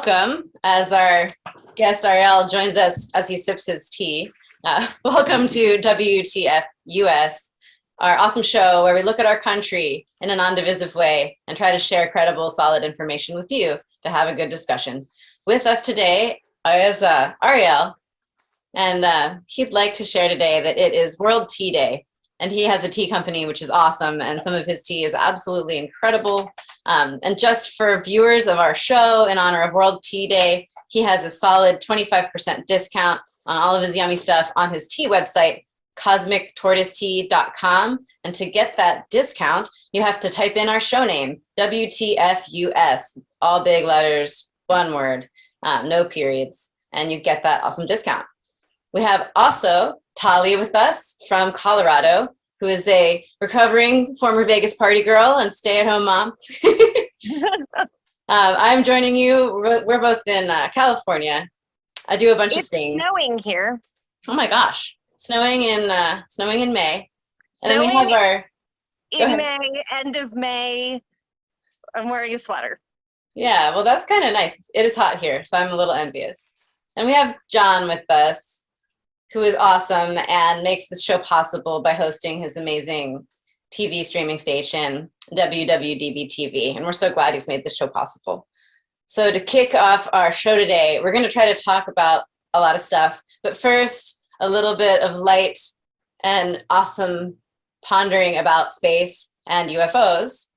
welcome as our guest Ariel joins us as he sips his tea. Welcome to WTF Us, our awesome show where we look at our country in a non-divisive way and try to share credible, solid information with you to have a good discussion. With us today is Ariel, and he'd like to share today that it is World Tea Day. And he has a tea company, which is awesome. And some of his tea is absolutely incredible. And just for viewers of our show in honor of World Tea Day, he has a solid 25% discount on all of his yummy stuff on his tea website, cosmictortoisetea.com. And to get that discount, you have to type in our show name, WTF Us, all big letters, one word, no periods. And you get that awesome discount. We have also Tali with us from Colorado, who is a recovering former Vegas party girl and stay-at-home mom. I'm joining you. We're both in California. I do a bunch of things. It's snowing here. Oh my gosh, snowing in May, and then we have our May, end of May. I'm wearing a sweater. Yeah, well, that's kind of nice. It is hot here, so I'm a little envious. And we have John with us, who is awesome and makes this show possible by hosting his amazing TV streaming station, WWDBTV. And we're so glad he's made this show possible. So to kick off our show today, we're going to try to talk about a lot of stuff. But first, a little bit of light and awesome pondering about space and UFOs.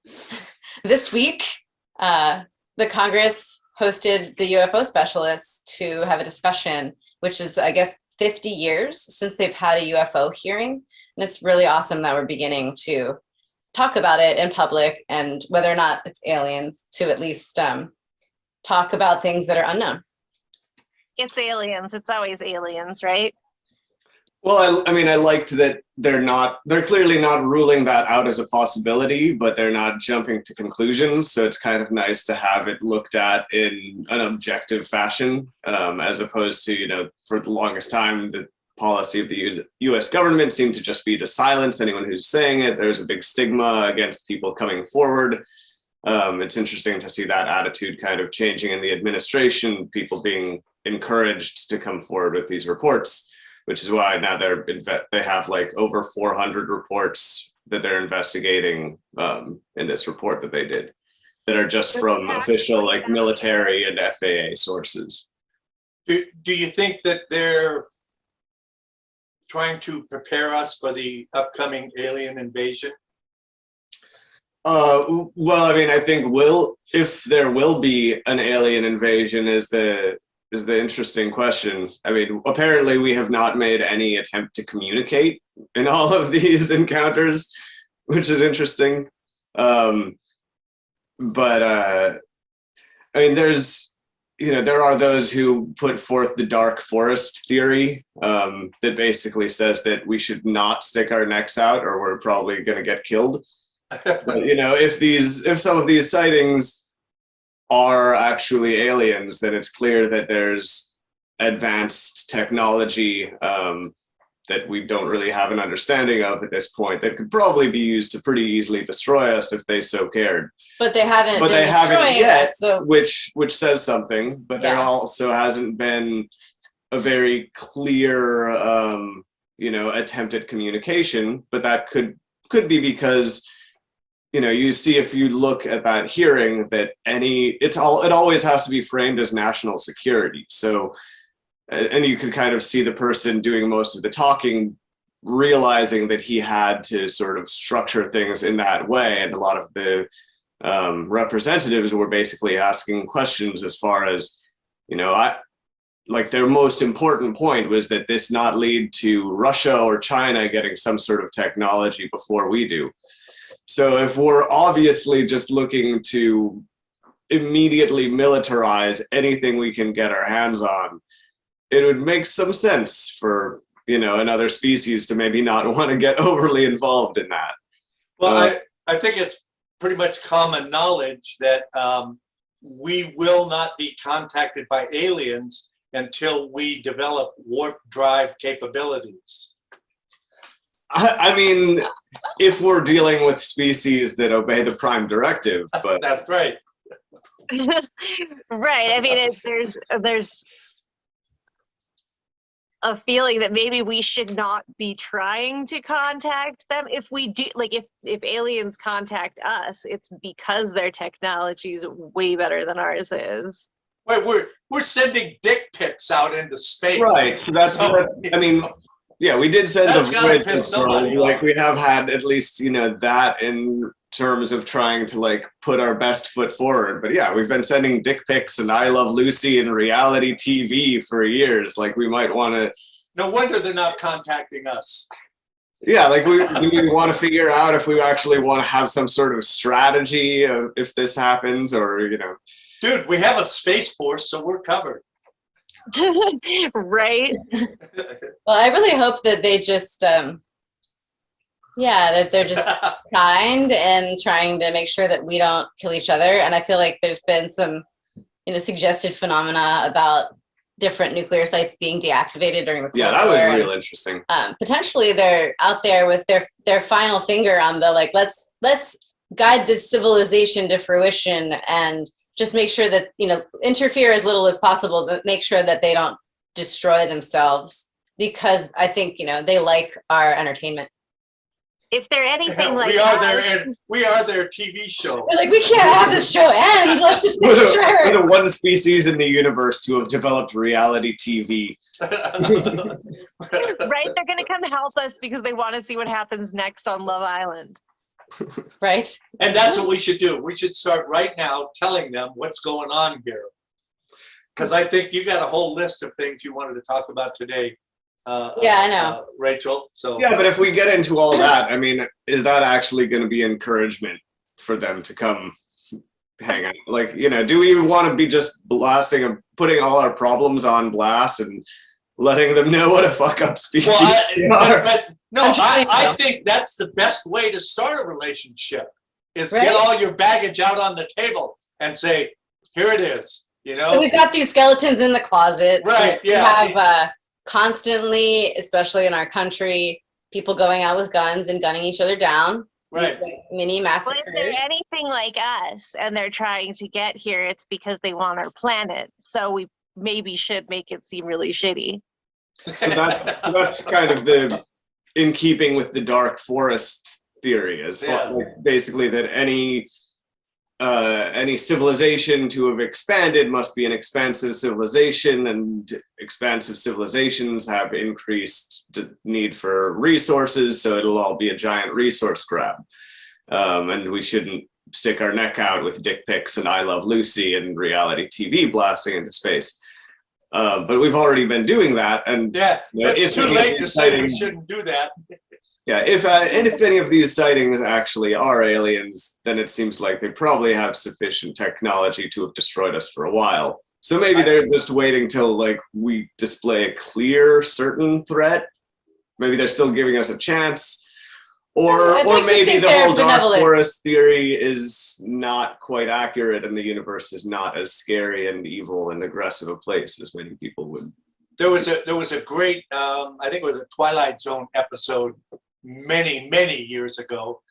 This week, the Congress hosted the UFO specialists to have a discussion, which is, I guess, 50 years since they've had a UFO hearing. And it's really awesome that we're beginning to talk about it in public and whether or not it's aliens, to at least talk about things that are unknown. It's aliens. It's always aliens, right? Well, I mean, I liked that they're clearly not ruling that out as a possibility, but they're not jumping to conclusions. So it's kind of nice to have it looked at in an objective fashion, as opposed to, for the longest time, the policy of the US government seemed to just be to silence anyone who's saying it. There's a big stigma against people coming forward. It's interesting to see that attitude kind of changing in the administration, people being encouraged to come forward with these reports, which is why now they have like over 400 reports that they're investigating in this report that they did that are just from official like military and FAA sources. Do you think that they're trying to prepare us for the upcoming alien invasion? Well, I mean, I think if there will be an alien invasion is the interesting question. I mean, apparently we have not made any attempt to communicate in all of these encounters, which is interesting. But I mean, there are those who put forth the dark forest theory that basically says that we should not stick our necks out or we're probably going to get killed. But, if some of these sightings are actually aliens, then it's clear that there's advanced technology that we don't really have an understanding of at this point that could probably be used to pretty easily destroy us if they so cared. But they haven't yet, us, so. which says something, but there also hasn't been a very clear attempt at communication, but that could be because you see, if you look at that hearing, that it always has to be framed as national security. So, and you could kind of see the person doing most of the talking, realizing that he had to sort of structure things in that way. And a lot of the representatives were basically asking questions as far as, their most important point was that this not lead to Russia or China getting some sort of technology before we do. So if we're obviously just looking to immediately militarize anything we can get our hands on, it would make some sense for, another species to maybe not want to get overly involved in that. Well, I think it's pretty much common knowledge that we will not be contacted by aliens until we develop warp drive capabilities. I mean, if we're dealing with species that obey the prime directive, but that's right. Right. I mean, there's a feeling that maybe we should not be trying to contact them. If we do, like, if aliens contact us, it's because their technology is way better than ours is. Wait, we're sending dick pics out into space. Right. That's I mean, yeah, we did send That's the gotta Voyager piss probe. somebody Like off. we have had at least, that in terms of trying to like put our best foot forward. But yeah, we've been sending dick pics and I Love Lucy and reality TV for years. Like we might want to. No wonder they're not contacting us. Yeah, like we want to figure out if we actually want to have some sort of strategy of if this happens, or Dude, we have a space force, so we're covered. Right. Well, I really hope that they just, that they're just kind and trying to make sure that we don't kill each other. And I feel like there's been some, suggested phenomena about different nuclear sites being deactivated during the Cold yeah, that was War. real interesting. Potentially, they're out there with their final finger on the let's guide this civilization to fruition and just make sure that interfere as little as possible, but make sure that they don't destroy themselves, because I think they like our entertainment. If they're anything like we are us, their TV show. We're like, we can't have this show end. Let's just make We're sure. the one species in the universe to have developed reality TV. right, they're gonna come help us because they want to see what happens next on Love Island. Right. And that's what we should do. We should start right now telling them what's going on here. Because I think you got a whole list of things you wanted to talk about today. Yeah, I know. Rachel. So Yeah, but if we get into all that, I mean, is that actually going to be encouragement for them to come hang out? Like, do we want to be just blasting and putting all our problems on blast and letting them know what a fuck up species we are? but no, I think that's the best way to start a relationship is Right. get all your baggage out on the table and say, here it is, So we've got these skeletons in the closet. Right, We yeah. have constantly, especially in our country, people going out with guns and gunning each other down. Right. These mini Well, massacres. if they're anything like us and they're trying to get here, it's because they want our planet. So we maybe should make it seem really shitty. So that's kind of in keeping with the dark forest theory, is basically that any civilization to have expanded must be an expansive civilization, and expansive civilizations have increased need for resources, so it'll all be a giant resource grab. And we shouldn't stick our neck out with dick pics and I Love Lucy and reality TV blasting into space. But we've already been doing that, and it's too late to say we shouldn't do that. Yeah, if any of these sightings actually are aliens, then it seems like they probably have sufficient technology to have destroyed us for a while. So maybe they're just waiting till we display a clear, certain threat. Maybe they're still giving us a chance. Or maybe the whole dark forest theory is not quite accurate and the universe is not as scary and evil and aggressive a place as many people would. There was a great, I think it was a Twilight Zone episode many years ago,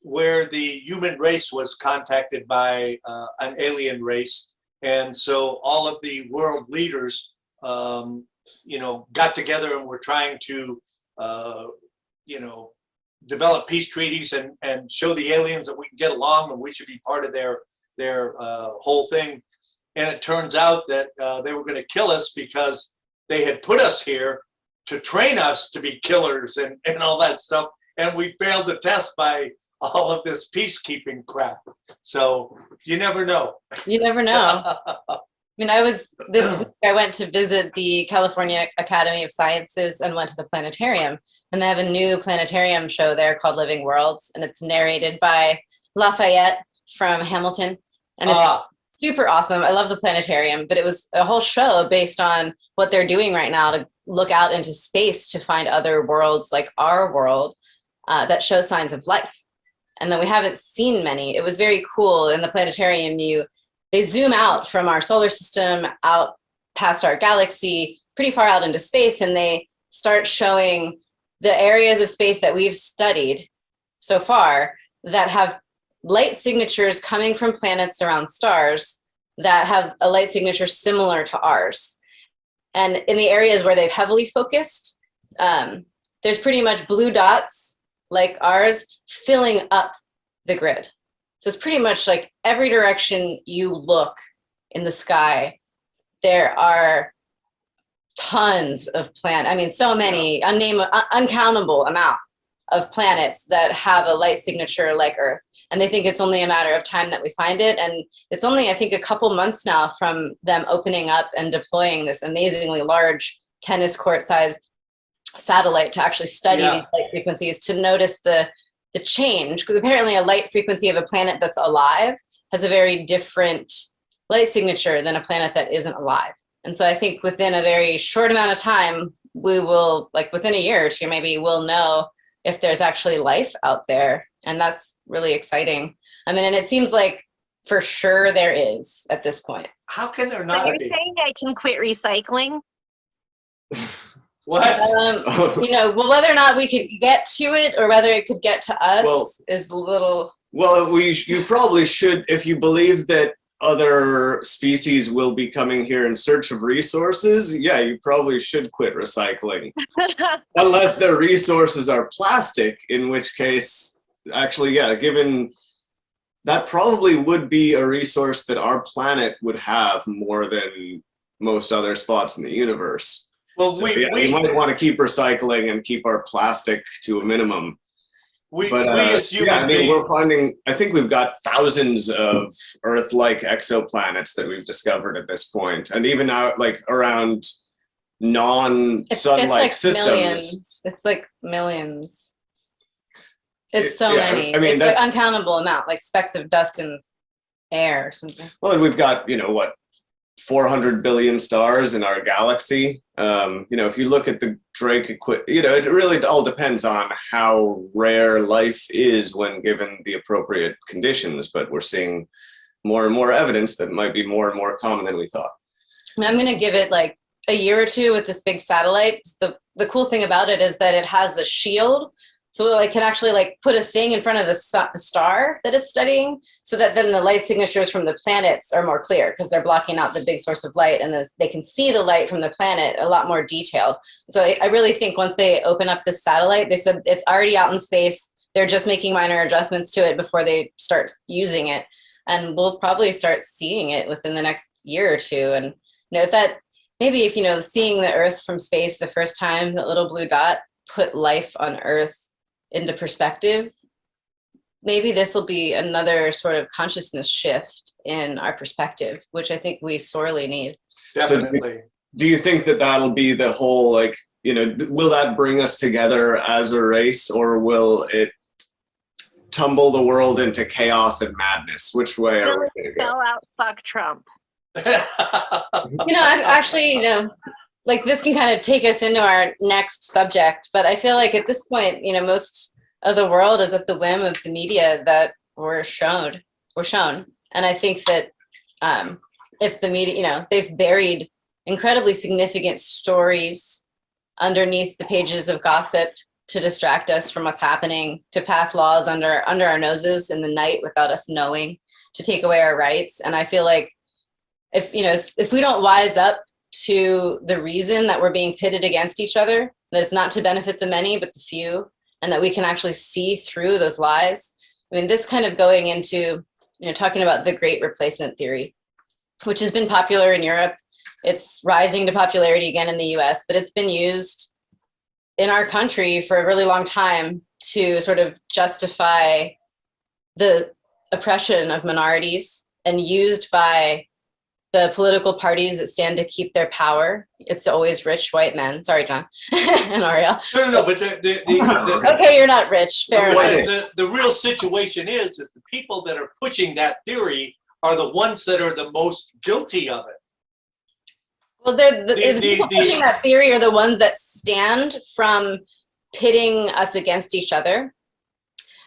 where the human race was contacted by an alien race. And so all of the world leaders, got together and were trying to develop peace treaties and show the aliens that we can get along and we should be part of their whole thing. And it turns out that they were going to kill us because they had put us here to train us to be killers and all that stuff. And we failed the test by all of this peacekeeping crap. So you never know. You never know. I mean, this week I went to visit the California Academy of Sciences and went to the planetarium, and they have a new planetarium show there called Living Worlds, and it's narrated by Lafayette from Hamilton, and it's super awesome. I love the planetarium, but it was a whole show based on what they're doing right now to look out into space to find other worlds like our world that show signs of life. And then we haven't seen many. It was very cool. In the planetarium, they zoom out from our solar system out past our galaxy, pretty far out into space, and they start showing the areas of space that we've studied so far that have light signatures coming from planets around stars that have a light signature similar to ours. And in the areas where they've heavily focused, there's pretty much blue dots like ours filling up the grid. So it's pretty much like every direction you look in the sky, there are tons of planets. I mean, so many, uncountable amount of planets that have a light signature like Earth. And they think it's only a matter of time that we find it. And it's only, I think, a couple months now from them opening up and deploying this amazingly large tennis court sized satellite to actually study these light frequencies, to notice the change. Because apparently a light frequency of a planet that's alive has a very different light signature than a planet that isn't alive. And so I think within a very short amount of time, we will, like within a year or two, maybe we'll know if there's actually life out there. And that's really exciting. I mean, and it seems like for sure there is at this point. How can there So not you're be? saying I can quit recycling? What? You know, well, whether or not we could get to it or whether it could get to us Well- is a little. Well, you probably should, if you believe that other species will be coming here in search of resources, yeah, you probably should quit recycling. Unless their resources are plastic, in which case, actually, yeah, given that probably would be a resource that our planet would have more than most other spots in the universe. Well, So, we we might want to keep recycling and keep our plastic to a minimum. But as human yeah, I mean, beings, we're finding, I think we've got thousands of Earth-like exoplanets that we've discovered at this point, and even out like around non-sun-like like systems. Millions. It's like millions. It's so Yeah, many. I mean, it's an that's- uncountable amount, like specks of dust in air or something. Well, and we've got, 400 billion stars in our galaxy. If you look at the Drake it really all depends on how rare life is when given the appropriate conditions. But we're seeing more and more evidence that it might be more and more common than we thought. I mean, I'm going to give it like a year or two with this big satellite. The cool thing about it is that it has a shield. So it can actually like put a thing in front of the star that it's studying, so that then the light signatures from the planets are more clear because they're blocking out the big source of light, and they can see the light from the planet a lot more detailed. So I really think once they open up this satellite, they said it's already out in space. They're just making minor adjustments to it before they start using it. And we'll probably start seeing it within the next year or two. And if seeing the Earth from space the first time, that little blue dot put life on Earth into perspective, maybe this will be another sort of consciousness shift in our perspective, which I think we sorely need. definitely. Do you think that that'll be the whole, will that bring us together as a race, or will it tumble the world into chaos and madness? Which way are we going to go? Spell out fuck Trump. Like this can kind of take us into our next subject, but I feel like at this point, most of the world is at the whim of the media that we're shown. And I think that if the media, they've buried incredibly significant stories underneath the pages of gossip to distract us from what's happening, to pass laws under our noses in the night without us knowing, to take away our rights. And I feel like if we don't wise up to the reason that we're being pitted against each other, that it's not to benefit the many but the few, and that we can actually see through those lies. I mean, this kind of going into talking about the Great Replacement theory, which has been popular in Europe. It's rising to popularity again in the US, but it's been used in our country for a really long time to sort of justify the oppression of minorities, and used by the political parties that stand to keep their power. It's always rich white men. Sorry, John and Ariel. No, but Okay, you're not rich. Fair enough. the real situation is the people that are pushing that theory are the ones that are the most guilty of it. Well, the people pushing that theory are the ones that stand from pitting us against each other.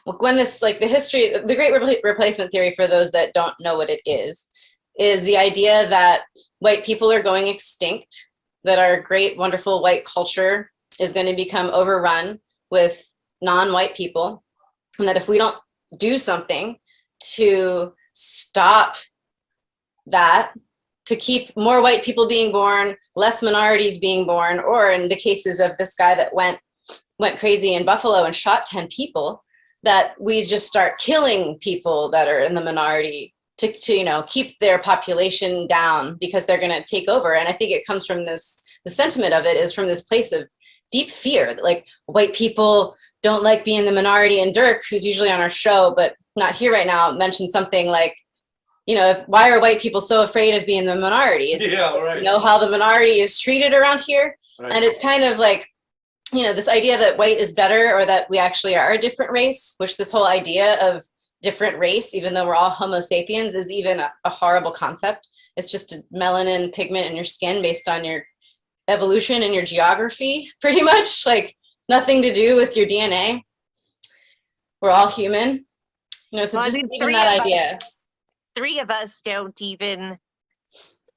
When the Great Replacement theory, for those that don't know what it is the idea that white people are going extinct, that our great, wonderful white culture is going to become overrun with non-white people, and that if we don't do something to stop that, to keep more white people being born, less minorities being born, or in the cases of this guy that went crazy in Buffalo and shot 10 people, that we just start killing people that are in the minority to keep their population down because they're going to take over. And I think it comes from this, the sentiment of it is from this place of deep fear that like white people don't like being the minority. And Dirk, who's usually on our show but not here right now, mentioned something like, why are white people so afraid of being the minority? Right. How the minority is treated around here. Right. And it's kind of like, this idea that white is better, or that we actually are a different race, which this whole idea of different race, even though we're all Homo sapiens, is even a horrible concept. It's just a melanin pigment in your skin based on your evolution and your geography, pretty much, like nothing to do with your DNA. We're all human, so Well, just even that idea. 3 of us don't even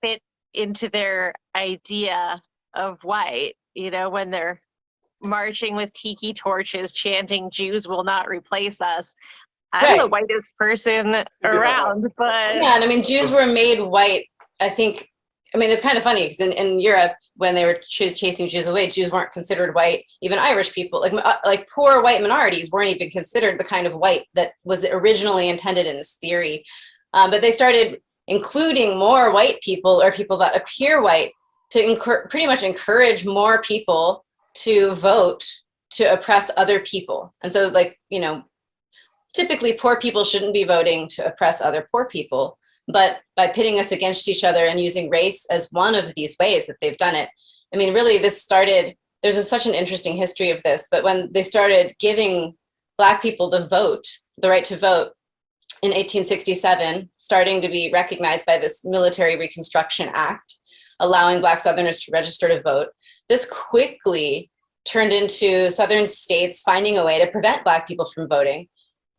fit into their idea of white, when they're marching with tiki torches, chanting "Jews will not replace us." I'm the whitest person around, but yeah, and I mean, Jews were made white. I think. I mean, it's kind of funny because in Europe, when they were chasing Jews away, Jews weren't considered white. Even Irish people, like poor white minorities, weren't even considered the kind of white that was originally intended in this theory. But they started including more white people, or people that appear white, to pretty much encourage more people to vote to oppress other people. And so, typically poor people shouldn't be voting to oppress other poor people, but by pitting us against each other and using race as one of these ways that they've done it. I mean, really, this started, there's such an interesting history of this, but when they started giving Black people the right to vote in 1867, starting to be recognized by this Military Reconstruction Act, allowing Black Southerners to register to vote, this quickly turned into Southern states finding a way to prevent Black people from voting.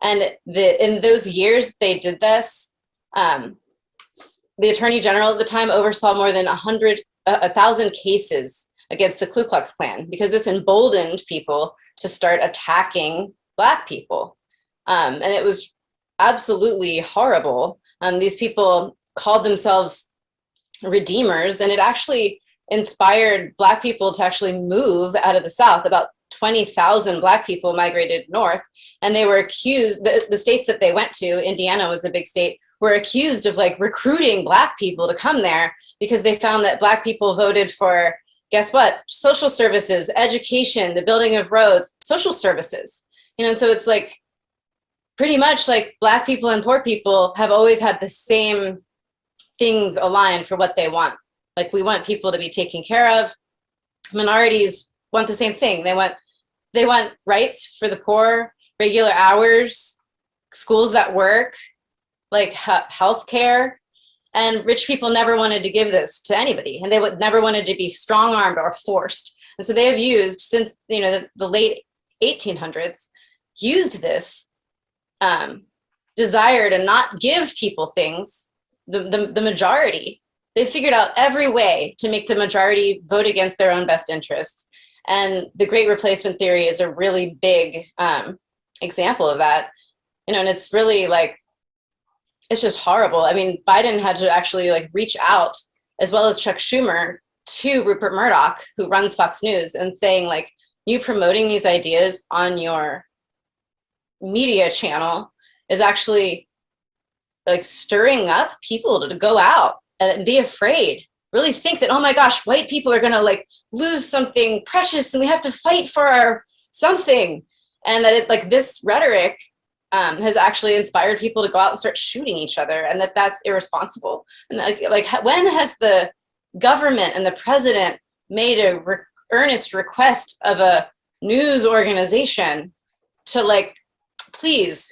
And in those years they did this, the Attorney General at the time oversaw more than 1,000 cases against the Ku Klux Klan, because this emboldened people to start attacking Black people. And it was absolutely horrible. These people called themselves redeemers, and it actually inspired Black people to actually move out of the South. About 20,000 Black people migrated north, and they were accused, the states that they went to, Indiana was a big state, were accused of recruiting Black people to come there because they found that Black people voted for, guess what, social services, education, the building of roads, social services. And so it's pretty much Black people and poor people have always had the same things aligned for what they want. We want people to be taken care of. Minorities want the same thing. They want rights for the poor, regular hours, schools that work, health care. And rich people never wanted to give this to anybody, and they would never wanted to be strong-armed or forced. And so they have used, since the late 1800s, used this desire to not give people things, the majority. They figured out every way to make the majority vote against their own best interests. And the Great Replacement Theory is a really big example of that. And it's really it's just horrible. I mean, Biden had to actually reach out, as well as Chuck Schumer, to Rupert Murdoch, who runs Fox News, and saying you promoting these ideas on your media channel is actually stirring up people to go out and be afraid, really think that, oh my gosh, white people are gonna lose something precious and we have to fight for our something. And that this rhetoric has actually inspired people to go out and start shooting each other, and that's irresponsible. And when has the government and the president made a earnest request of a news organization to please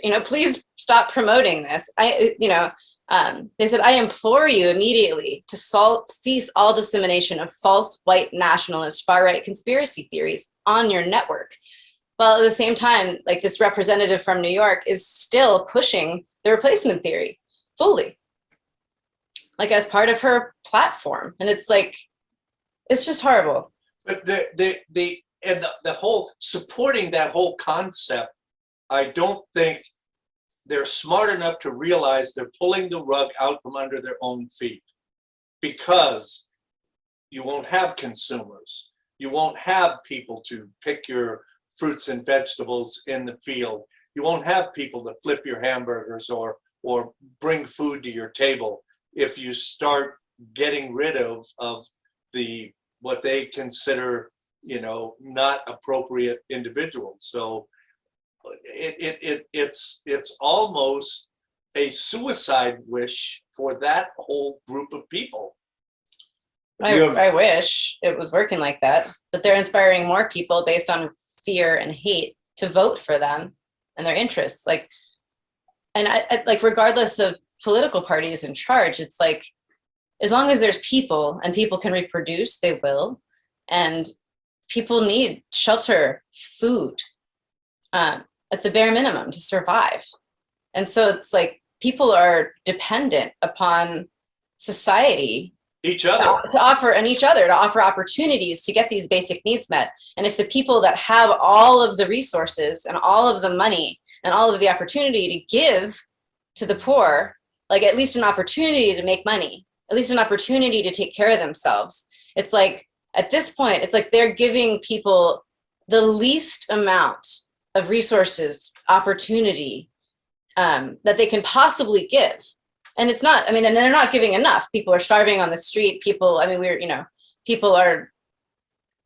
stop promoting this? They said, I implore you immediately to cease all dissemination of false white nationalist far-right conspiracy theories on your network. Well, at the same time, this representative from New York is still pushing the replacement theory fully, as part of her platform. And it's it's just horrible. But the whole supporting that whole concept, I don't think they're smart enough to realize they're pulling the rug out from under their own feet, because you won't have consumers. You won't have people to pick your fruits and vegetables in the field. You won't have people to flip your hamburgers or bring food to your table if you start getting rid of the what they consider, you know, not appropriate individuals. So it's almost a suicide wish for that whole group of people. I wish it was working like that, but they're inspiring more people based on fear and hate to vote for them and their interests. Like, and I like, regardless of political parties in charge, it's like, as long as there's people and people can reproduce, they will. And people need shelter, food, at the bare minimum to survive. And so it's like, people are dependent upon society, Each other. to offer opportunities to get these basic needs met. And if the people that have all of the resources and all of the money and all of the opportunity to give to the poor, like at least an opportunity to make money, at least an opportunity to take care of themselves, it's like, at this point, it's like they're giving people the least amount of resources, opportunity, that they can possibly give. And it's not, I mean, and they're not giving enough. People are starving on the street. People, I mean, people are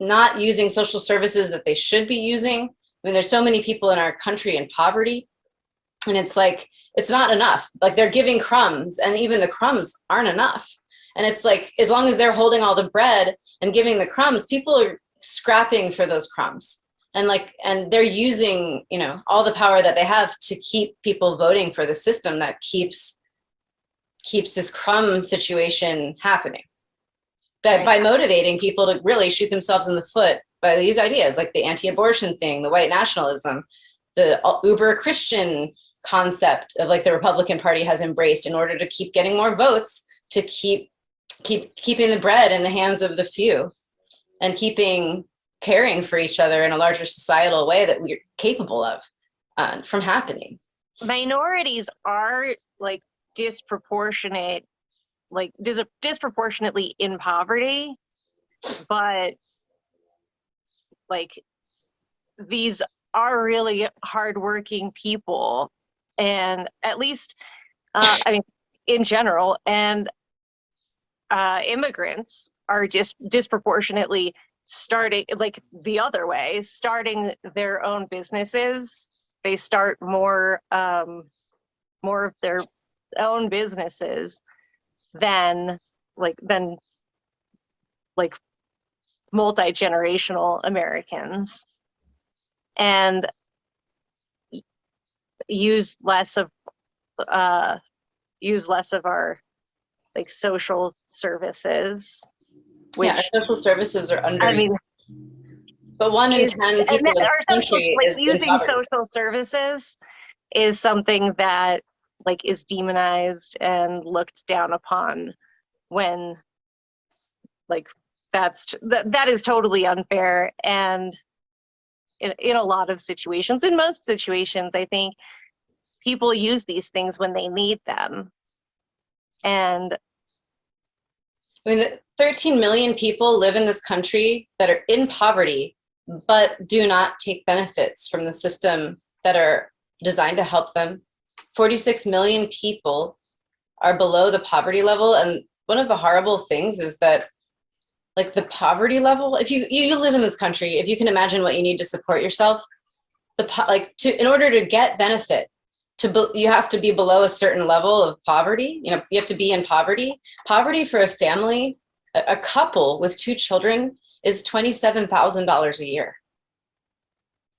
not using social services that they should be using. I mean, there's so many people in our country in poverty, and it's like, it's not enough. Like, they're giving crumbs, and even the crumbs aren't enough. And it's like, as long as they're holding all the bread and giving the crumbs, people are scrapping for those crumbs. And they're using, all the power that they have to keep people voting for the system that keeps this crumb situation happening. By motivating people to really shoot themselves in the foot by these ideas, like the anti-abortion thing, the white nationalism, the uber Christian concept of, like, the Republican Party has embraced in order to keep getting more votes, to keeping the bread in the hands of the few, and caring for each other in a larger societal way that we're capable of from happening. Minorities are like disproportionately in poverty, but like, these are really hardworking people, and at least I mean, in general, and immigrants are just disproportionately starting, like, the other way, starting their own businesses. They start more of their own businesses than multi-generational Americans, and use less of our like social services. Which, yeah, our social services are under. I mean, but 1 in 10 people in the country is using in poverty. social services is something that, like, is demonized and looked down upon, when, like, that is totally unfair. And in a lot of situations, in most situations, I think people use these things when they need them. And I mean, 13 million people live in this country that are in poverty, but do not take benefits from the system that are designed to help them. 46 million people are below the poverty level. And one of the horrible things is that, like, the poverty level, if you live in this country, if you can imagine what you need to support yourself, in order to get benefit, you have to be below a certain level of poverty. You have to be in poverty. Poverty for a family, a couple with 2 children, is $27,000 a year.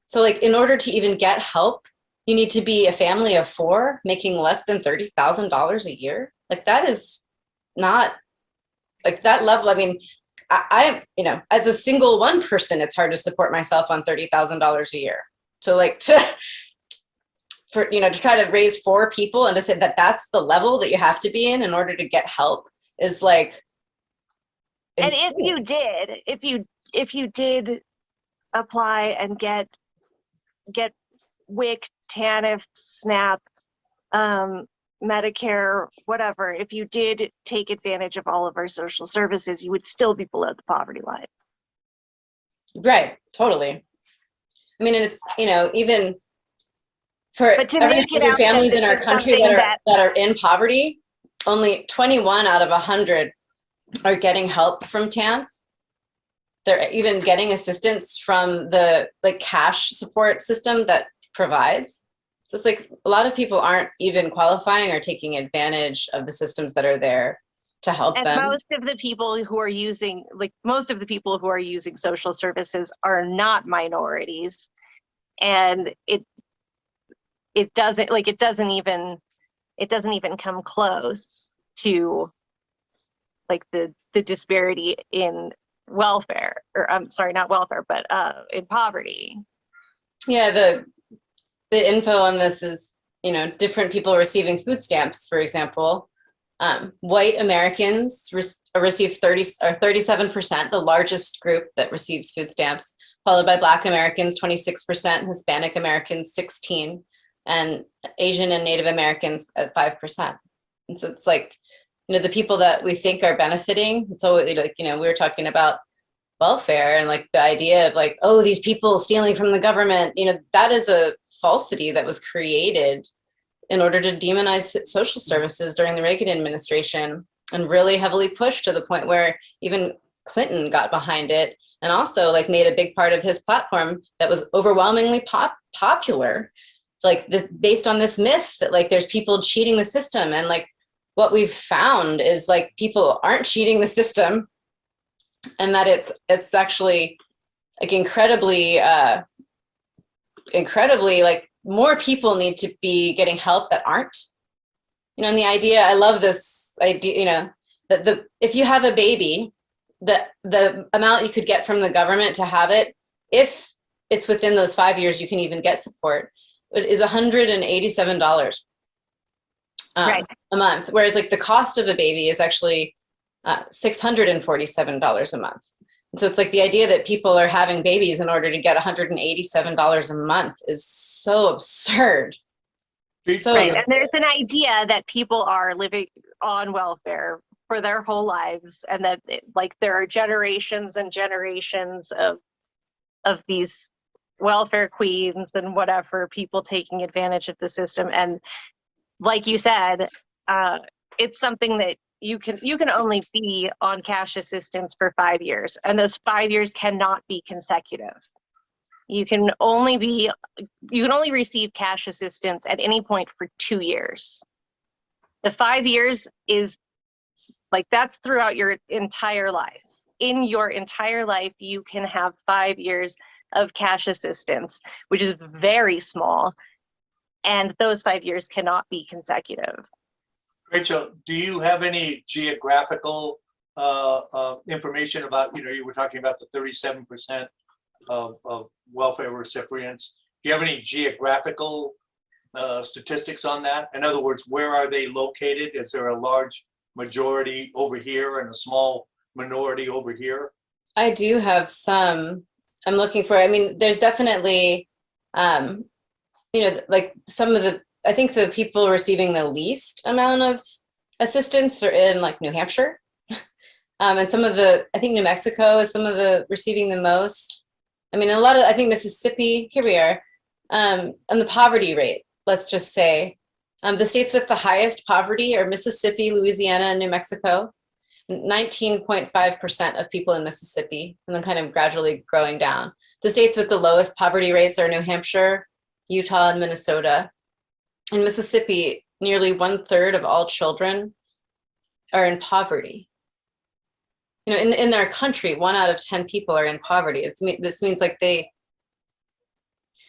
So, like, in order to even get help, you need to be a family of 4 making less than $30,000 a year. Like, that is not, like, that level. I mean, I as a single one person, it's hard to support myself on $30,000 a year. So, like, to try to raise 4 people and to say that that's the level that you have to be in order to get help is, like, insane. And if you did apply and get WIC, TANF, SNAP, Medicare, whatever, if you did take advantage of all of our social services, you would still be below the poverty line. Right, totally. I mean, and it's, even for But to every make it 100 out families that in this our is country something that are in poverty, only 21 out of 100 are getting help from TANF. They're even getting assistance from the cash support system that provides. So it's like a lot of people aren't even qualifying or taking advantage of the systems that are there to help And them. most of the people who are using social services are not minorities. And it doesn't even come close to the disparity in welfare, or I'm sorry, not welfare, but in poverty. Yeah, the info on this is, different people receiving food stamps, for example. White Americans receive 37%, the largest group that receives food stamps, followed by Black Americans, 26%, Hispanic Americans, 16%, and Asian and Native Americans at 5%. And so it's the people that we think are benefiting, it's always we were talking about welfare and the idea of oh, these people stealing from the government, that is a falsity that was created in order to demonize social services during the Reagan administration, and really heavily pushed to the point where even Clinton got behind it, and also made a big part of his platform that was overwhelmingly popular. It's based on this myth that there's people cheating the system, and what we've found is people aren't cheating the system, and that it's actually incredibly more people need to be getting help that aren't. And the idea, I love this idea, that if you have a baby, the amount you could get from the government to have it, if it's within those 5 years you can even get support, it is $187 Right. a month, whereas the cost of a baby is actually $647 a month. And so it's the idea that people are having babies in order to get $187 a month is so absurd. So Right. And there's an idea that people are living on welfare for their whole lives, and that there are generations and generations of these welfare queens and whatever, people taking advantage of the system. And like you said, it's something that you can only be on cash assistance for 5 years, and those 5 years cannot be consecutive. You can only receive cash assistance at any point for 2 years. The 5 years is that's throughout your entire life. In your entire life, you can have 5 years of cash assistance, which is very small, and those 5 years cannot be consecutive. Rachel, do you have any geographical information about, you were talking about the 37% of welfare recipients. Do you have any geographical statistics on that? In other words, where are they located? Is there a large majority over here and a small minority over here? I do have some. I'm looking for, there's definitely, some of the, I think the people receiving the least amount of assistance are in New Hampshire. And some of I think New Mexico is some of the receiving the most. A lot of, I think Mississippi, here we are, and the poverty rate, let's just say, the states with the highest poverty are Mississippi, Louisiana, and New Mexico. 19.5% of people in Mississippi, and then kind of gradually growing down. The states with the lowest poverty rates are New Hampshire, Utah, and Minnesota. In Mississippi, nearly 1/3 of all children are in poverty. In their country, 1 out of 10 people are in poverty. This means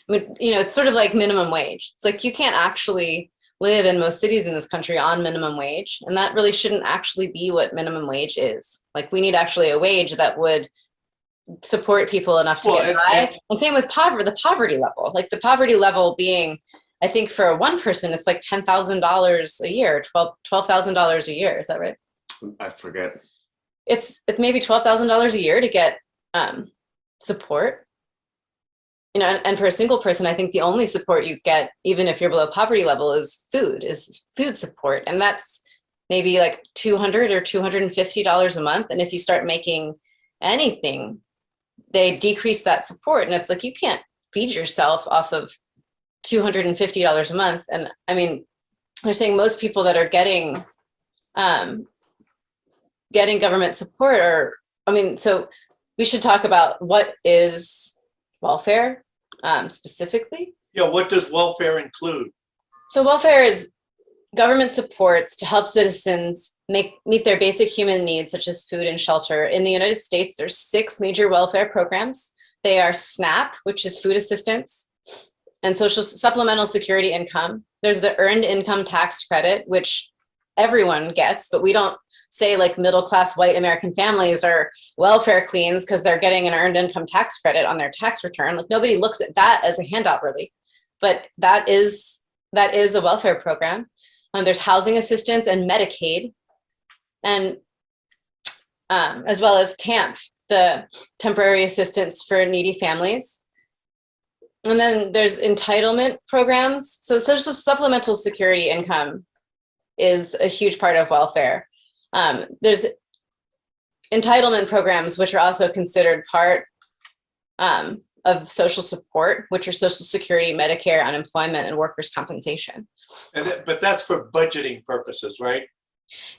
it's sort of like minimum wage. It's you can't actually live in most cities in this country on minimum wage, and that really shouldn't actually be what minimum wage is. We need actually a wage that would support people enough to get by. And same with the poverty level. The poverty level being, I think for one person, it's $10,000 a year, $12,000 a year. Is that right? I forget. It's maybe $12,000 a year to get support. you know, and for a single person, I think the only support you get, even if you're below poverty level, is food support. And that's maybe like $200 or $250 a month. And if you start making anything, they decrease that support. And it's like, you can't feed yourself off of $250 a month. And I mean, they're saying most people that are getting government support are, I mean, so we should talk about what is welfare specifically. Yeah, what does welfare include? So welfare is government supports to help citizens meet their basic human needs, such as food and shelter. In the United States, there's 6 major welfare programs. They are SNAP, which is food assistance, and social supplemental security income. There's the earned income tax credit, which everyone gets, but we don't say like middle-class white American families are welfare queens because they're getting an earned income tax credit on their tax return. Like nobody looks at that as a handout really, but that is a welfare program. There's housing assistance and Medicaid, and as well as TAMF, the temporary assistance for needy families. And then there's entitlement programs. So social supplemental security income is a huge part of welfare. There's entitlement programs, which are also considered part of social support, which are Social Security, Medicare, unemployment, and workers' compensation. But that's for budgeting purposes, right?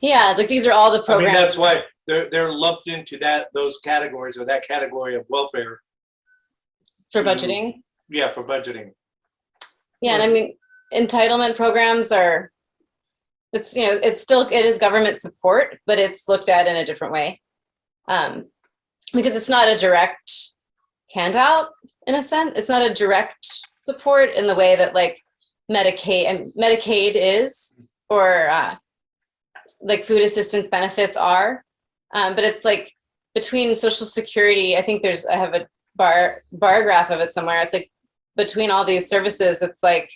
Yeah, like these are all the programs. I mean, that's why they're lumped into those categories, or that category of welfare. For budgeting? Yeah, for budgeting. Yeah, and I mean, entitlement programs are, it's, you know, it is government support, but it's looked at in a different way. Because it's not a direct handout in a sense. It's not a direct support in the way that like Medicaid is, or like food assistance benefits are. But it's like between Social Security, I think I have a bar graph of it somewhere. It's like between all these services, it's like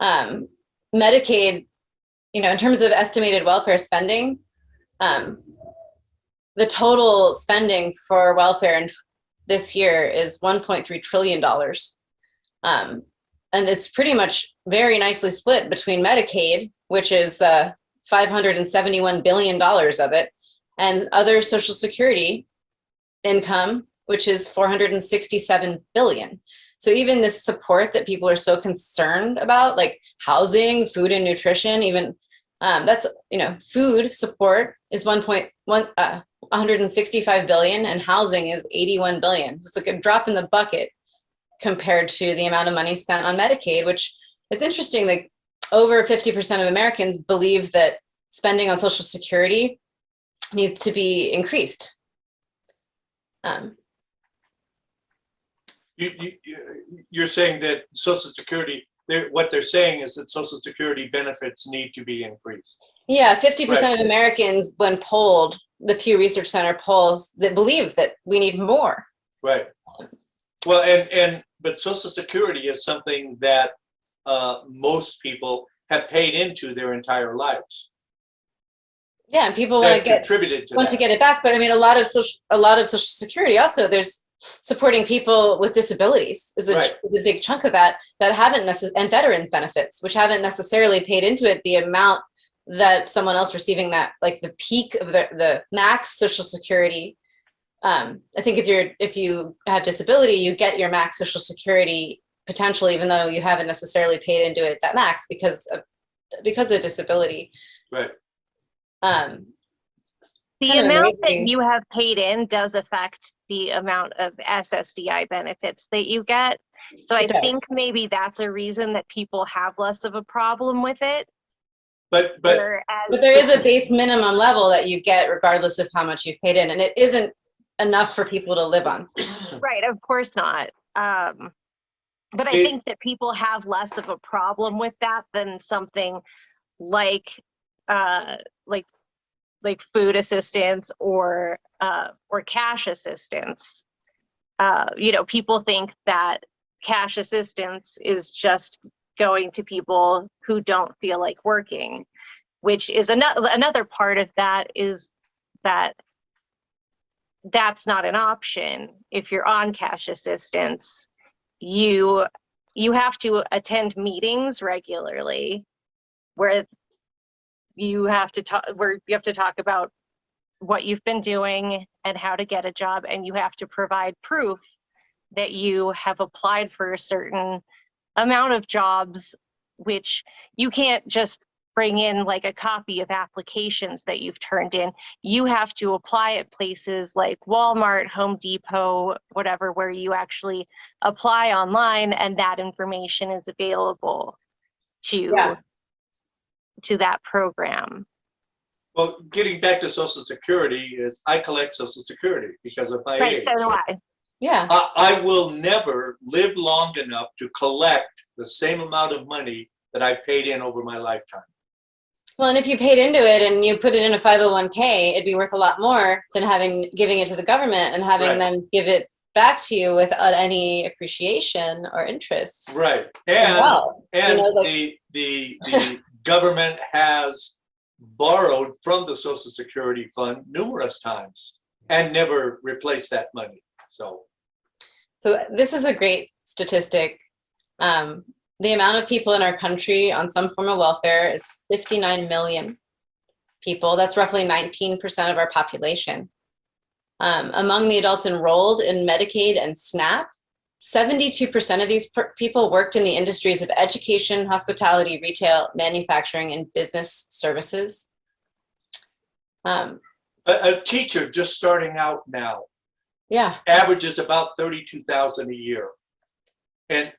Medicaid, you know, in terms of estimated welfare spending, the total spending for welfare in this year is $1.3 trillion. And it's pretty much very nicely split between Medicaid, which is $571 billion of it, and other Social Security income, which is $467 billion. So even this support that people are so concerned about, like housing, food and nutrition, even that's, you know, food support is 165 billion, and housing is 81 billion. It's like a drop in the bucket compared to the amount of money spent on Medicaid, which it's interesting, like over 50% of Americans believe that spending on Social Security needs to be increased. You're saying that Social Security, what they're saying is that Social Security benefits need to be increased. Yeah, 50% Right. of Americans, when polled, the Pew Research Center polls, that believe that we need more. Right. Well, but Social Security is something that most people have paid into their entire lives. Yeah, and people They've contributed to want that. to get it back, but I mean, a lot of Social Security also, there's supporting people with disabilities is a, Right. is a big chunk of that haven't and veterans benefits, which haven't necessarily paid into it the amount that someone else receiving that, like the peak of the max Social Security. I think if you have disability, you get your max Social Security potentially, even though you haven't necessarily paid into it that max because of disability. Right. The Kind of amount that amazing. you have paid in does affect the amount of SSDI benefits that you get. So I It does. think maybe that's a reason that people have less of a problem with it. But Whereas But there is a base minimum level that you get regardless of how much you've paid in, and it isn't enough for people to live on. right, of course not. But I think that people have less of a problem with that than something like food assistance or cash assistance. You know, people think that cash assistance is just going to people who don't feel like working, which is another part of that is that that's not an option if you're on cash assistance. you have to attend meetings regularly where you have to talk about what you've been doing and how to get a job, and you have to provide proof that you have applied for a certain amount of jobs, which you can't just bring in like a copy of applications that you've turned in. You have to apply at places like Walmart, Home Depot, whatever, where you actually apply online, and that information is available to that program. Well, getting back to Social Security is I collect Social Security because of my Right, age. so do I. Yeah. I will never live long enough to collect the same amount of money that I paid in over my lifetime. Well, and if you paid into it and you put it in a 501k, it'd be worth a lot more than giving it to the government and having Right. them give it back to you without any appreciation or interest. Right. Well, And you know, the government has borrowed from the Social Security Fund numerous times and never replaced that money. So this is a great statistic. The amount of people in our country on some form of welfare is 59 million people. That's roughly 19% of our population. Among the adults enrolled in Medicaid and SNAP, 72% of these people worked in the industries of education, hospitality, retail, manufacturing, and business services. a teacher just starting out now Yeah. averages about 32,000 a year. And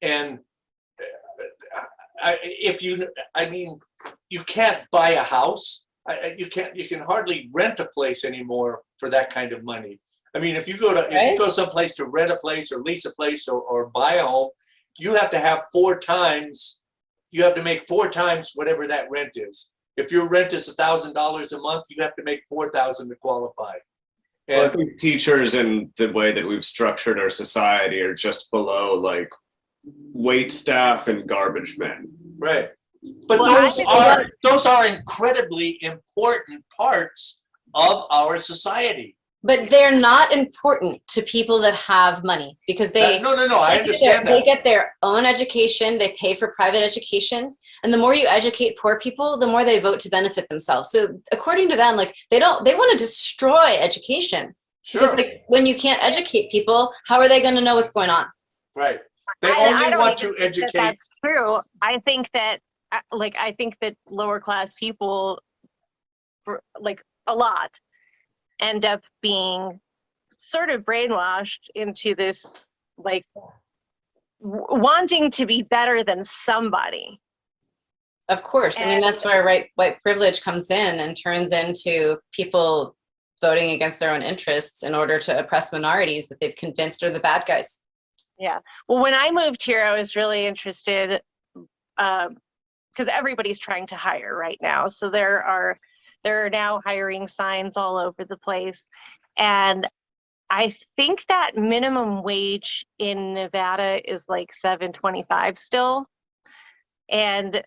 you can't buy a house. You can hardly rent a place anymore for that kind of money. I mean, if you go someplace to rent a place or lease a place or buy a home, you have to have you have to make 4 times whatever that rent is. If your rent is $1,000 a month, you have to make 4,000 to qualify. And Well, I think teachers and the way that we've structured our society are just below like wait staff and garbage men. right. But Well, those are incredibly important parts of our society. But they're not important to people that have money because they No, I understand they that. get their own education, they pay for private education, and the more you educate poor people, the more they vote to benefit themselves. So according to them, like they want to destroy education. Because Sure, like when you can't educate people, how are they going to know what's going on? right. They I only don't want even to think that educate. that's true. I think that lower class people, a lot, end up being sort of brainwashed into this wanting to be better than somebody. Of course. I mean, that's where white privilege comes in and turns into people voting against their own interests in order to oppress minorities that they've convinced are the bad guys. Yeah. Well, when I moved here, I was really interested because everybody's trying to hire right now. So there are now hiring signs all over the place. And I think that minimum wage in Nevada is like $7.25 still. And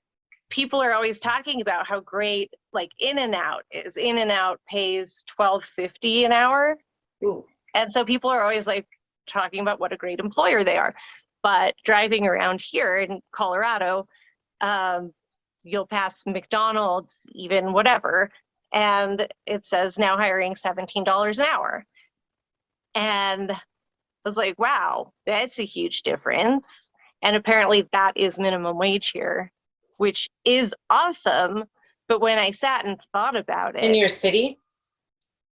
people are always talking about how great like In-N-Out is. In-N-Out pays $12.50 an hour. Ooh. And so people are always like talking about what a great employer they are. But driving around here in Colorado, you'll pass McDonald's, even whatever, and it says now hiring $17 an hour. And I was like, wow, that's a huge difference. And apparently that is minimum wage here, which is awesome. But when I sat and thought about it, In your city?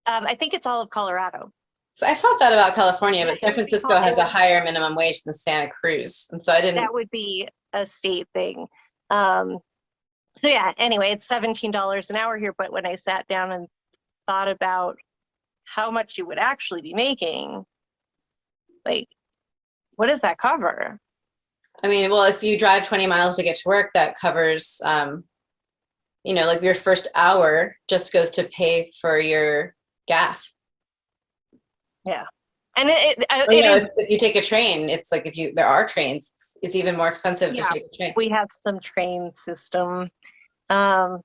I think it's all of Colorado. So I thought that about California, but San It would be Francisco has a higher minimum wage than Santa Cruz. And so I didn't. That would be a state thing. So yeah, anyway, it's $17 an hour here. But when I sat down and thought about how much you would actually be making, like, what does that cover? I mean, well, if you drive 20 miles to get to work, that covers, like your first hour just goes to pay for your gas. Yeah. And If you take a train, it's like there are trains, it's even more expensive to take a train. We have some train system. Yeah,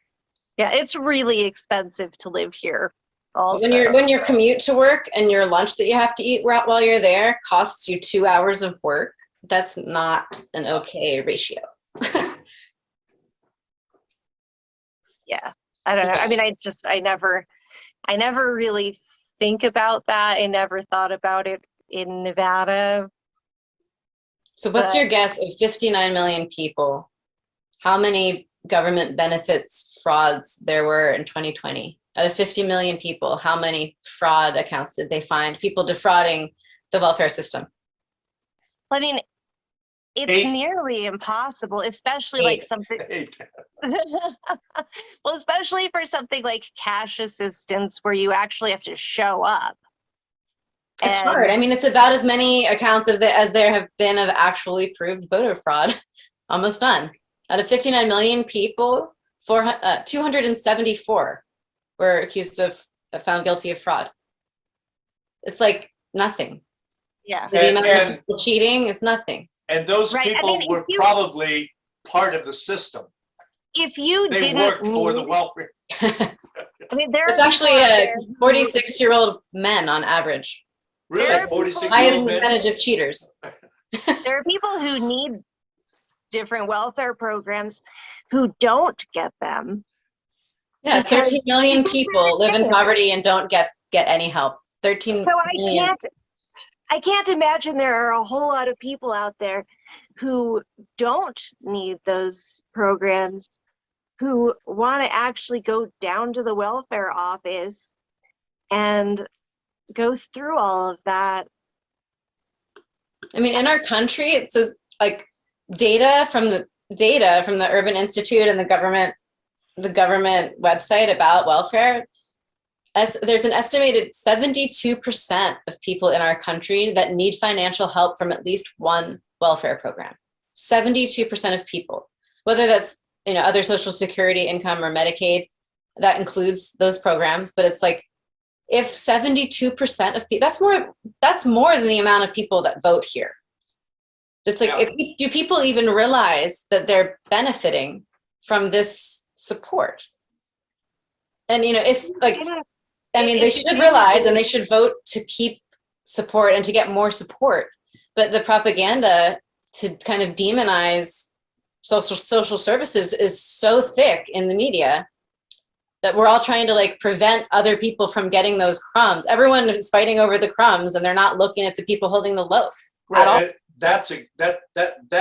it's really expensive to live here. Also, When your commute to work and your lunch that you have to eat while you're there costs you 2 hours of work, that's not an okay ratio. Yeah, I don't know. I mean, I never really think about that. I never thought about it in Nevada. So what's But- your guess of 59 million people? How many government benefits frauds there were in 2020? Out of 50 million people, how many fraud accounts did they find? People defrauding the welfare system? I mean, it's 8. nearly impossible, especially like 8. something. 8. Well, especially for something like cash assistance where you actually have to show up. It's And- hard. I mean, it's about as many accounts as there have been of actually proved voter fraud. Almost none. Out of 59 million people, 274 were accused of found guilty of fraud. It's like nothing. Yeah. The amount of And people cheating is nothing. those Right, I people mean, were if you- probably part of the system. If you They didn't worked for the need- welfare. I mean, there It's are actually people out there who- 46-year-old men on average. There Really, are 46 Highest year old men. percentage of cheaters. there are people who need different welfare programs who don't get them. Yeah, Because 13 million people people live in understand. poverty and don't get any help. 13 So million. I can't imagine there are a whole lot of people out there who don't need those programs, who want to actually go down to the welfare office and go through all of that. I mean, in our country, it says like data from the Urban Institute and the government website about welfare. There's an estimated 72% of people in our country that need financial help from at least one welfare program. 72% of people, whether that's other Social Security income or Medicaid, that includes those programs. But it's like if 72% of people, that's more than the amount of people that vote here. It's like, Yeah. do people even realize that they're benefiting from this support? And if like, I mean, they should realize and they should vote to keep support and to get more support. But the propaganda to kind of demonize social services is so thick in the media that we're all trying to like prevent other people from getting those crumbs. Everyone is fighting over the crumbs and they're not looking at the people holding the loaf at all. Right. That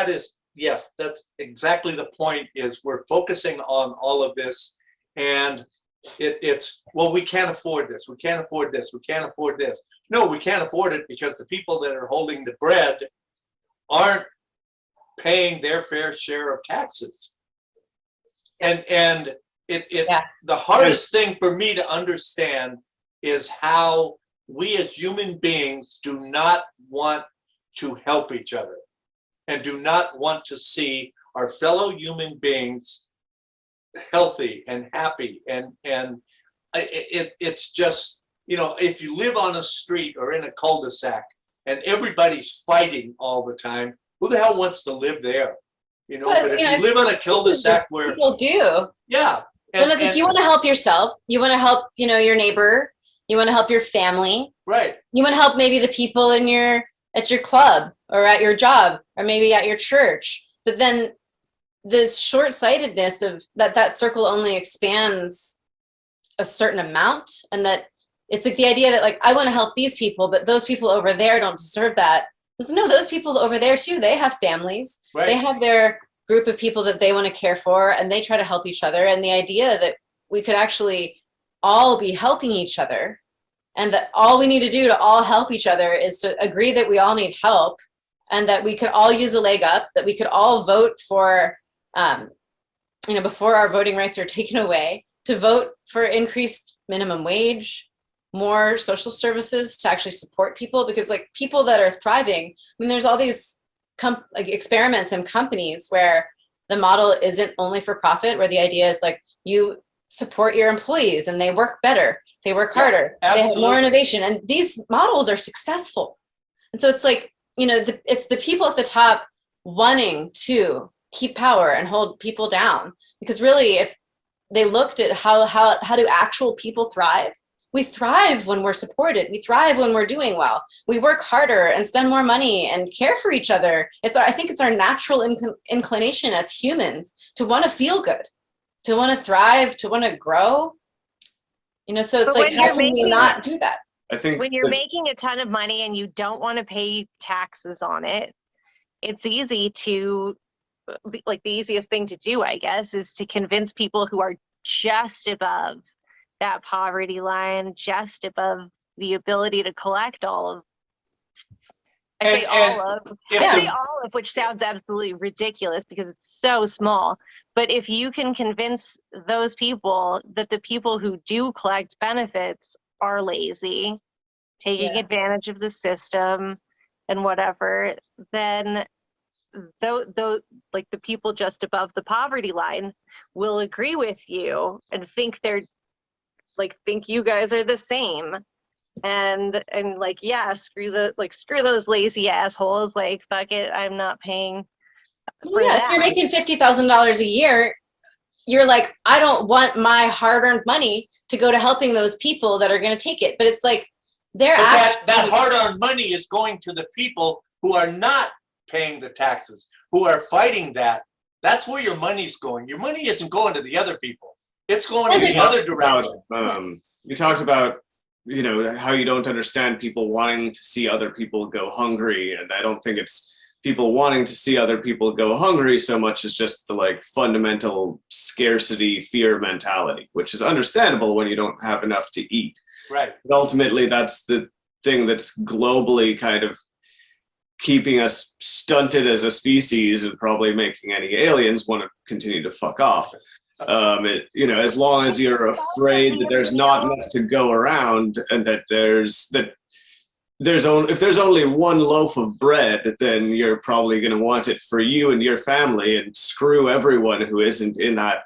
is, yes, that's exactly the point. Is we're focusing on all of this, and it's well, we can't afford this. We can't afford this. We can't afford this. No, we can't afford it because the people that are holding the bread aren't paying their fair share of taxes. And Yeah. the hardest thing for me to understand is how we as human beings do not want to help each other and do not want to see our fellow human beings healthy and happy. And it's just, if you live on a street or in a cul-de-sac and everybody's fighting all the time, who the hell wants to live there? But if you live on a cul-de-sac where people do. yeah. Well, if you want to help yourself, you want to help, your neighbor, you want to help your family, right. you want to help maybe the people at your club or at your job or maybe at your church. But then this short-sightedness of that circle only expands a certain amount, and that it's like the idea that like I want to help these people, but those people over there don't deserve that. No, those people over there too, they have families. Right. They have their group of people that they want to care for, and they try to help each other. And the idea that we could actually all be helping each other, and that all we need to do to all help each other is to agree that we all need help, and that we could all use a leg up, that we could all vote for, before our voting rights are taken away, to vote for increased minimum wage, more social services to actually support people, because like people that are thriving, I mean, there's all these experiments and companies where the model isn't only for profit, where the idea is like you support your employees and they work better, they work harder, they have more innovation, and these models are successful. And so it's like, it's the people at the top wanting to keep power and hold people down, because really if they looked at how do actual people thrive, we thrive when we're supported. We thrive when we're doing well. We work harder and spend more money and care for each other. I think it's our natural inclination as humans to want to feel good, to want to thrive, to want to grow. You know, so it's But like, when how you're can we not do that? I think when you're that- making a ton of money and you don't want to pay taxes on it, it's easy to, like, the easiest thing to do, I guess, is to convince people who are just above that poverty line, just above the ability to collect all of, I say all of, which sounds absolutely ridiculous because it's so small. But if you can convince those people that the people who do collect benefits are lazy, taking advantage of the system and whatever, then like the people just above the poverty line will agree with you and think think you guys are the same. And like, yeah, screw those lazy assholes. Like, fuck it, I'm not paying for If that. you're making $50,000 a year, you're like, I don't want my hard-earned money to go to helping those people that are going to take it. But it's like, But that hard-earned money is going to the people who are not paying the taxes, who are fighting that. That's where your money's going. Your money isn't going to the other people. It's going in the other direction. You talked about, you know, how you don't understand people wanting to see other people go hungry, and I don't think it's people wanting to see other people go hungry so much as just the like fundamental scarcity fear mentality, which is understandable when you don't have enough to eat. Right. But ultimately, that's the thing that's globally kind of keeping us stunted as a species and probably making any aliens want to continue to fuck off. You know, as long as you're afraid that there's not enough to go around and that if there's only one loaf of bread, then you're probably going to want it for you and your family and screw everyone who isn't in that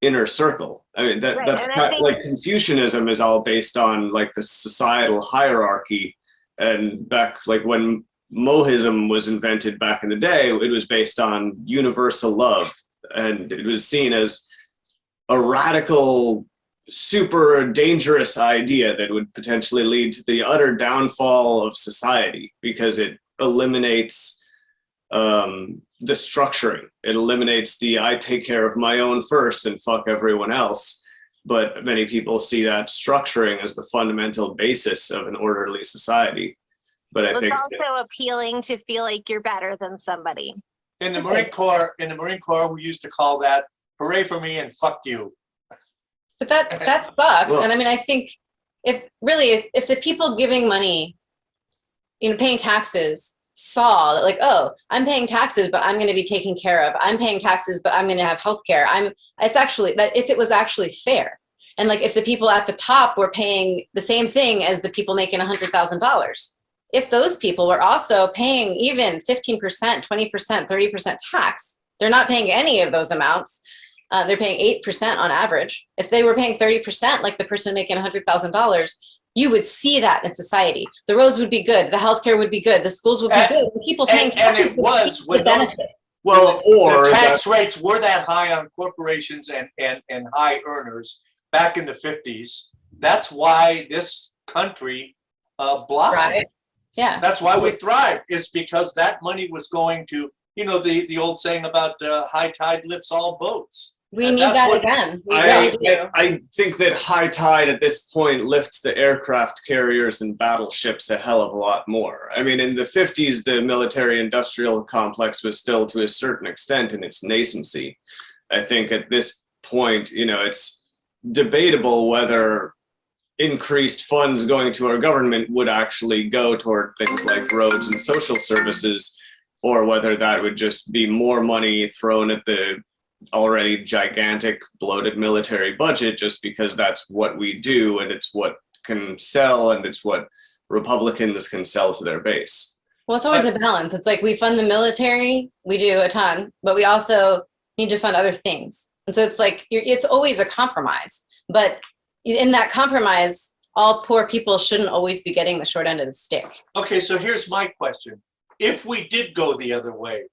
inner circle. I mean, that's kind of like Confucianism is all based on like the societal hierarchy. And back like when Mohism was invented back in the day, it was based on universal love. And it was seen as a radical, super dangerous idea that would potentially lead to the utter downfall of society because it eliminates the structuring. It eliminates the I take care of my own first and fuck everyone else. But many people see that structuring as the fundamental basis of an orderly society. But I think it's also appealing to feel like you're better than somebody. In the Marine Corps, we used to call that "hooray for me" and "fuck you." But that sucks. Well, and I mean, I think if the people giving money, you know, paying taxes saw that, like, oh, I'm paying taxes, but I'm going to be taken care of. I'm paying taxes, but I'm going to have health care. It's actually that if it was actually fair. And like if the people at the top were paying the same thing as the people making $100,000, if those people were also paying even 15%, 20%, 30% tax, they're not paying any of those amounts. They're paying 8% on average. If they were paying 30%, like the person making $100,000, you would see that in society. The roads would be good. The healthcare would be good. The schools would be good. The people paying taxes and it was when benefit. the tax rates were that high on corporations and high earners back in the 50s. That's why this country blossomed. Right. Yeah. That's why we thrive, is because that money was going to, you know, the old saying about high tide lifts all boats. We need that again. We really do. I think that high tide at this point lifts the aircraft carriers and battleships a hell of a lot more. I mean, in the 50s, the military-industrial complex was still to a certain extent in its nascency. I think at this point, you know, it's debatable whether increased funds going to our government would actually go toward things like roads and social services, or whether that would just be more money thrown at the already gigantic bloated military budget just because that's what we do and it's what can sell and it's what Republicans can sell to their base. Well, it's always a balance. It's like we fund the military, we do a ton, but we also need to fund other things. And so it's like it's always a compromise. But in that compromise, all poor people shouldn't always be getting the short end of the stick. Okay, so here's my question. If we did go the other way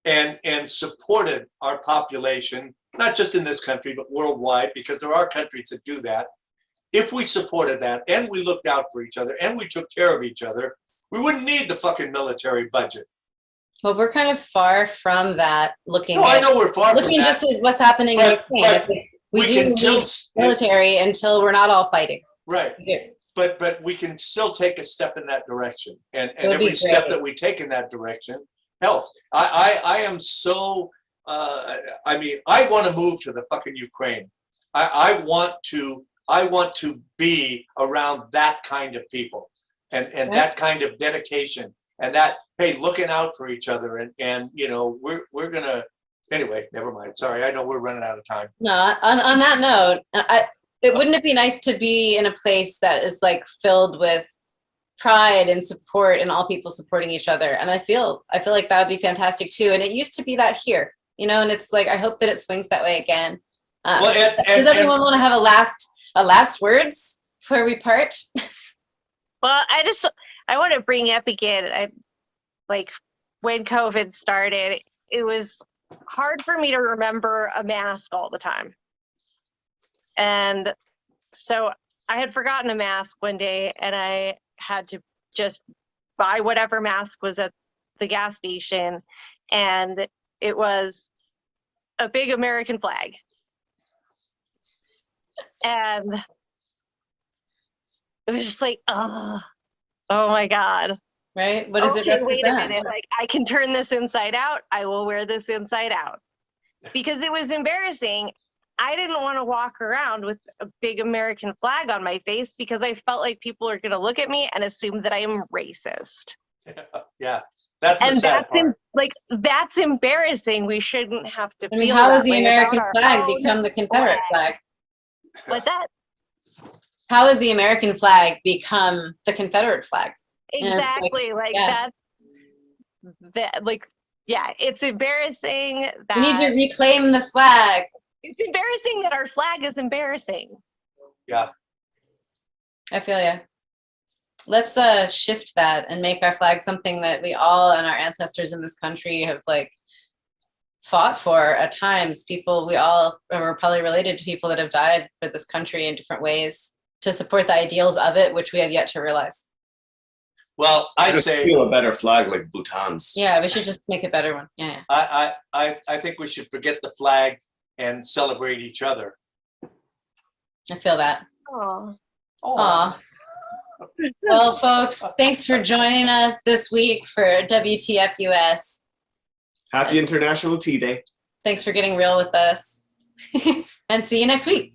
and supported our population, not just in this country, but worldwide, because there are countries that do that, if we supported that and we looked out for each other and we took care of each other, we wouldn't need the fucking military budget. Well, we're kind of far from that. Looking No, I at know we're far from looking that. just at what's happening in But- Ukraine. but It's like, we we do can need still- military until we're not all fighting. Right. We do. But we can still take a step in that direction, and Would be every step great. that we take in that direction helps. I am so I mean, I want to move to the fucking Ukraine. I want to be around that kind of people and Yeah. that kind of dedication and that, hey, looking out for each other and you know we're gonna anyway. Never mind. Sorry, I know we're running out of time. No, on that note, wouldn't it be nice to be in a place that is like filled with pride and support and all people supporting each other? And I feel like that would be fantastic too. And it used to be that here, you know, and it's like, I hope that it swings that way again. Well, Does everyone want to have a last words before we part? Well, I want to bring up again, like when COVID started, it was hard for me to remember a mask all the time. And so I had forgotten a mask one day and I had to just buy whatever mask was at the gas station. And it was a big American flag. And it was just like, oh my God. Right? What does it Okay, wait a represent? minute. Like, I can turn this inside out. I will wear this inside out. Because it was embarrassing. I didn't want to walk around with a big American flag on my face because I felt like people are going to look at me and assume that I am racist. Yeah, that's the And sad part. that's embarrassing. We shouldn't have to I mean, feel how that has the way American about our flag own become the Confederate flag? What's that? How has the American flag become the Confederate flag? And it's like, Exactly. Like yeah. yeah, it's embarrassing that We need to reclaim the flag. it's embarrassing that our flag is embarrassing. Yeah. I feel ya. Let's shift that and make our flag something that we all and our ancestors in this country have like fought for at times. People, we all are probably related to people that have died for this country in different ways to support the ideals of it, which we have yet to realize. Well, I Just say feel a better flag like Bhutan's. Yeah, we should just make a better one. Yeah. I think we should forget the flag and celebrate each other. I feel that. Oh. Aw. Well, folks, thanks for joining us this week for WTF Us. Happy International Tea Day. Thanks for getting real with us. And see you next week.